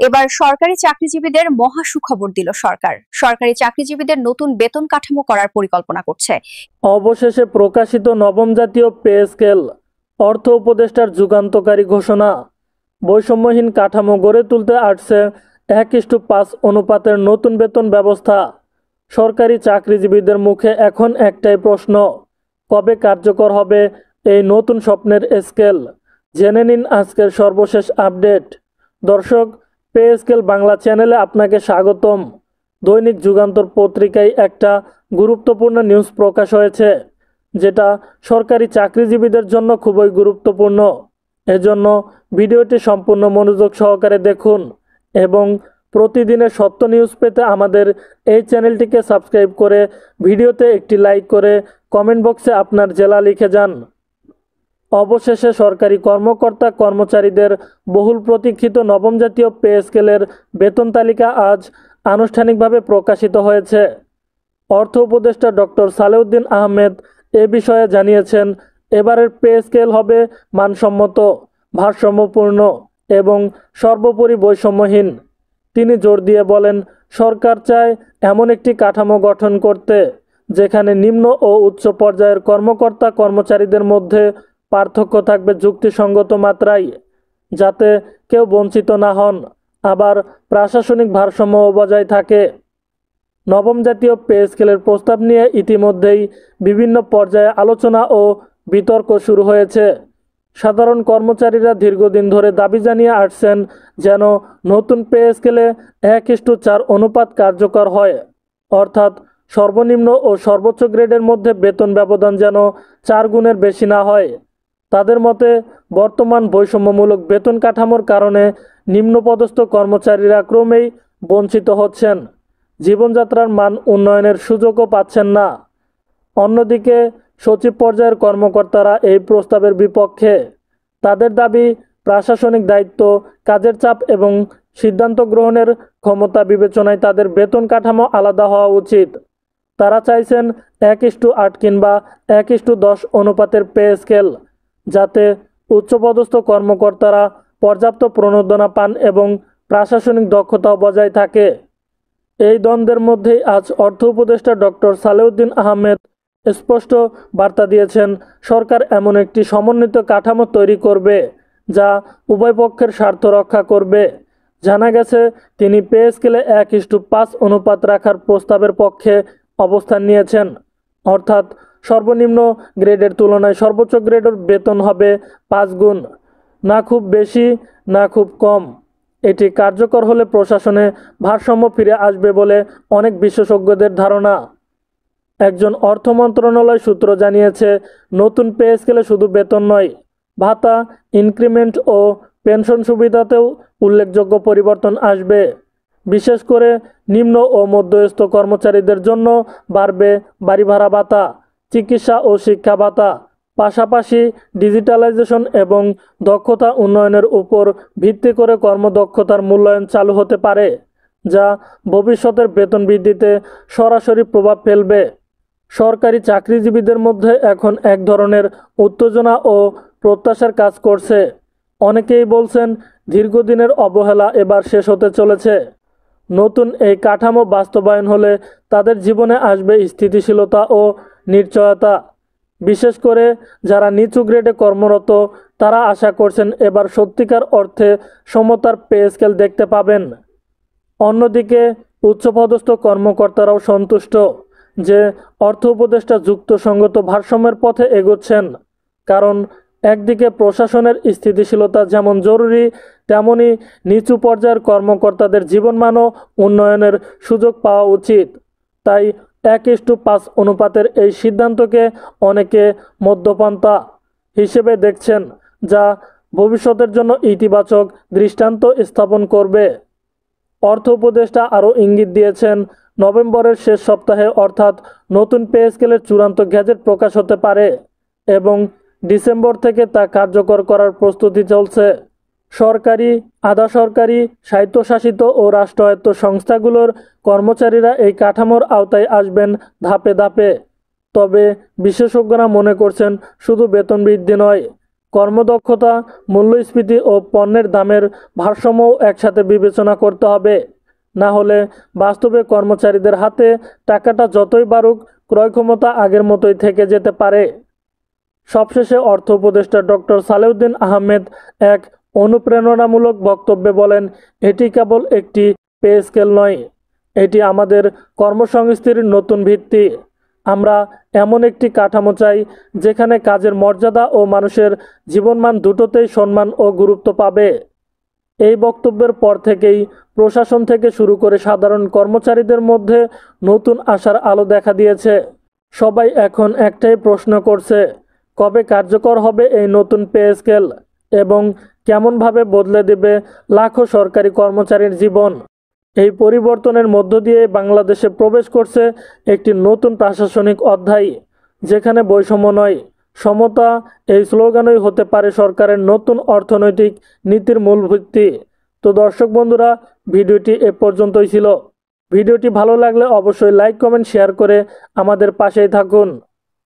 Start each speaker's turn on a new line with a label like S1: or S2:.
S1: এবার সরকারি চাকরিজীবীদের মহা সুখবর দিল সরকার। সরকারি চাকরিজীবীদের নতুন বেতন কাঠামো করার পরিকল্পনা করছে।
S2: অবশেষে প্রকাশিত নবম জাতীয় পে স্কেল, অর্থ উপদেষ্টার যুগান্তকারী ঘোষণা। বৈষম্যহীন কাঠামো গড়ে তুলতে আসছে 1:5 অনুপাতের নতুন বেতন ব্যবস্থা। সরকারি চাকরিজীবীদের মুখে এখন একটাই প্রশ্ন, কবে কার্যকর হবে এই নতুন স্বপ্নের স্কেল? জেনে নিন আজকের সর্বশেষ আপডেট। দর্শক, পে স্কেল বাংলা চ্যানেলে আপনাকে স্বাগতম। দৈনিক যুগান্তর পত্রিকায় একটা গুরুত্বপূর্ণ নিউজ প্রকাশ হয়েছে, যেটা সরকারি চাকরিজীবীদের জন্য খুবই গুরুত্বপূর্ণ। এজন্য ভিডিওটি সম্পূর্ণ মনোযোগ সহকারে দেখুন এবং প্রতিদিনের সত্য নিউজ পেতে আমাদের এই চ্যানেলটিকে সাবস্ক্রাইব করে ভিডিওতে একটি লাইক করে কমেন্ট বক্সে আপনার জেলা লিখে যান। অবশেষে সরকারি কর্মকর্তা কর্মচারীদের বহুল প্রতীক্ষিত নবম জাতীয় পে স্কেলের বেতন তালিকা আজ আনুষ্ঠানিকভাবে প্রকাশিত হয়েছে। অর্থ উপদেষ্টা ডক্টর সালেউদ্দিন আহমেদ এ বিষয়ে জানিয়েছেন, এবারের পে স্কেল হবে মানসম্মত, ভারসাম্যপূর্ণ এবং সর্বোপরি বৈষম্যহীন। তিনি জোর দিয়ে বলেন, সরকার চায় এমন একটি কাঠামো গঠন করতে যেখানে নিম্ন ও উচ্চ পর্যায়ের কর্মকর্তা কর্মচারীদের মধ্যে পার্থক্য থাকবে যুক্তিসঙ্গত মাত্রায়, যাতে কেউ বঞ্চিত না হন, আবার প্রশাসনিক ভারসাম্যও বজায় থাকে। নবম জাতীয় পে স্কেলের প্রস্তাব নিয়ে ইতিমধ্যেই বিভিন্ন পর্যায়ে আলোচনা ও বিতর্ক শুরু হয়েছে। সাধারণ কর্মচারীরা দীর্ঘদিন ধরে দাবি জানিয়ে আসছেন যেন নতুন পে স্কেলে 1:4 অনুপাত কার্যকর হয়, অর্থাৎ সর্বনিম্ন ও সর্বোচ্চ গ্রেডের মধ্যে বেতন ব্যবধান যেন 4 গুণের বেশি না হয়। তাদের মতে, বর্তমান বৈষম্যমূলক বেতন কাঠামোর কারণে নিম্নপদস্থ কর্মচারীরা ক্রমেই বঞ্চিত হচ্ছেন, জীবনযাত্রার মান উন্নয়নের সুযোগও পাচ্ছেন না। অন্যদিকে সচিব পর্যায়ের কর্মকর্তারা এই প্রস্তাবের বিপক্ষে। তাদের দাবি, প্রশাসনিক দায়িত্ব, কাজের চাপ এবং সিদ্ধান্ত গ্রহণের ক্ষমতা বিবেচনায় তাদের বেতন কাঠামো আলাদা হওয়া উচিত। তারা চাইছেন 1:8 কিংবা 1:10 অনুপাতের পে স্কেল, যাতে উচ্চপদস্থ কর্মকর্তারা পর্যাপ্ত প্রণোদনা পান এবং প্রশাসনিক দক্ষতাও বজায় থাকে। এই দ্বন্দ্বের মধ্যেই আজ অর্থ উপদেষ্টা ডক্টর সালেউদ্দিন আহমেদ স্পষ্ট বার্তা দিয়েছেন, সরকার এমন একটি সমন্বিত কাঠামো তৈরি করবে যা উভয় পক্ষের স্বার্থ রক্ষা করবে। জানা গেছে, তিনি পে স্কেলে 1:5 অনুপাত রাখার প্রস্তাবের পক্ষে অবস্থান নিয়েছেন, অর্থাৎ সর্বনিম্ন গ্রেডের তুলনায় সর্বোচ্চ গ্রেডের বেতন হবে 5 গুণ, না খুব বেশি না খুব কম। এটি কার্যকর হলে প্রশাসনে ভারসাম্য ফিরে আসবে বলে অনেক বিশেষজ্ঞদের ধারণা। একজন অর্থ মন্ত্রণালয় সূত্র জানিয়েছে, নতুন পে স্কেলে শুধু বেতন নয়, ভাতা, ইনক্রিমেন্ট ও পেনশন সুবিধাতেও উল্লেখযোগ্য পরিবর্তন আসবে। বিশেষ করে নিম্ন ও মধ্যস্থ কর্মচারীদের জন্য বাড়বে বাড়ি ভাড়া ভাতা, চিকিৎসা ও শিক্ষা ভাতা। পাশাপাশি ডিজিটালাইজেশন এবং দক্ষতা উন্নয়নের উপর ভিত্তি করে কর্মদক্ষতার মূল্যায়ন চালু হতে পারে, যা ভবিষ্যতের বেতন বৃদ্ধিতে সরাসরি প্রভাব ফেলবে। সরকারি চাকরিজীবীদের মধ্যে এখন এক ধরনের উত্তেজনা ও প্রত্যাশার কাজ করছে। অনেকেই বলছেন, দীর্ঘদিনের অবহেলা এবার শেষ হতে চলেছে। নতুন এই কাঠামো বাস্তবায়ন হলে তাদের জীবনে আসবে স্থিতিশীলতা ও নিশ্চয়তা। বিশেষ করে যারা নিচু গ্রেডে কর্মরত, তারা আশা করছেন এবার সত্যিকার অর্থে সমতার পে স্কেল দেখতে পাবেন। অন্যদিকে উচ্চপদস্থ কর্মকর্তারাও সন্তুষ্ট যে অর্থ উপদেষ্টা যুক্তিসঙ্গত ভারসাম্যের পথে এগোচ্ছেন, কারণ একদিকে প্রশাসনের স্থিতিশীলতা যেমন জরুরি, তেমনি নিচু পর্যায়ের কর্মকর্তাদের জীবনমানও উন্নয়নের সুযোগ পাওয়া উচিত। তাই 1:5 অনুপাতের এই সিদ্ধান্তকে অনেকে মধ্যপন্থা হিসেবে দেখছেন, যা ভবিষ্যতের জন্য ইতিবাচক দৃষ্টান্ত স্থাপন করবে। অর্থ উপদেষ্টা আরও ইঙ্গিত দিয়েছেন, নভেম্বরের শেষ সপ্তাহে অর্থাৎ নতুন পে স্কেলের চূড়ান্ত গ্যাজেট প্রকাশ হতে পারে এবং ডিসেম্বর থেকে তা কার্যকর করার প্রস্তুতি চলছে। সরকারি, আধা সরকারি, স্বায়ত্তশাসিত ও রাষ্ট্রায়ত্ত সংস্থাগুলোর কর্মচারীরা এই কাঠামোর আওতায় আসবেন ধাপে ধাপে। তবে বিশেষজ্ঞরা মনে করছেন, শুধু বেতন বৃদ্ধি নয়, কর্মদক্ষতা, মূল্যস্ফীতি ও পণ্যের দামের ভারসাম্যও একসাথে বিবেচনা করতে হবে। না হলে বাস্তবে কর্মচারীদের হাতে টাকাটা যতই বাড়ুক, ক্রয় ক্ষমতা আগের মতোই থেকে যেতে পারে। সবশেষে অর্থ উপদেষ্টা ডক্টর সালেউদ্দিন আহমেদ এক অনুপ্রেরণামূলক বক্তব্যে বলেন, এটি কেবল একটি পে স্কেল নয়, এটি আমাদের কর্মসংস্থানের নতুন ভিত্তি। আমরা এমন একটি কাঠামো চাই যেখানে কাজের মর্যাদা ও মানুষের জীবনমান দুটোতেই সম্মান ও গুরুত্ব পাবে। এই বক্তব্যের পর থেকেই প্রশাসন থেকে শুরু করে সাধারণ কর্মচারীদের মধ্যে নতুন আশার আলো দেখা দিয়েছে। সবাই এখন একটাই প্রশ্ন করছে, কবে কার্যকর হবে এই নতুন পে স্কেল এবং কেমনভাবে বদলে দেবে লাখো সরকারি কর্মচারীর জীবন। এই পরিবর্তনের মধ্য দিয়ে বাংলাদেশে প্রবেশ করছে একটি নতুন প্রশাসনিক অধ্যায়, যেখানে বৈষম্য নয়, সমতা, এই স্লোগানই হতে পারে সরকারের নতুন অর্থনৈতিক নীতির মূল ভিত্তি। তো দর্শক বন্ধুরা, ভিডিওটি এ পর্যন্তই ছিল। ভিডিওটি ভালো লাগলে অবশ্যই লাইক, কমেন্ট, শেয়ার করে আমাদের পাশেই থাকুন।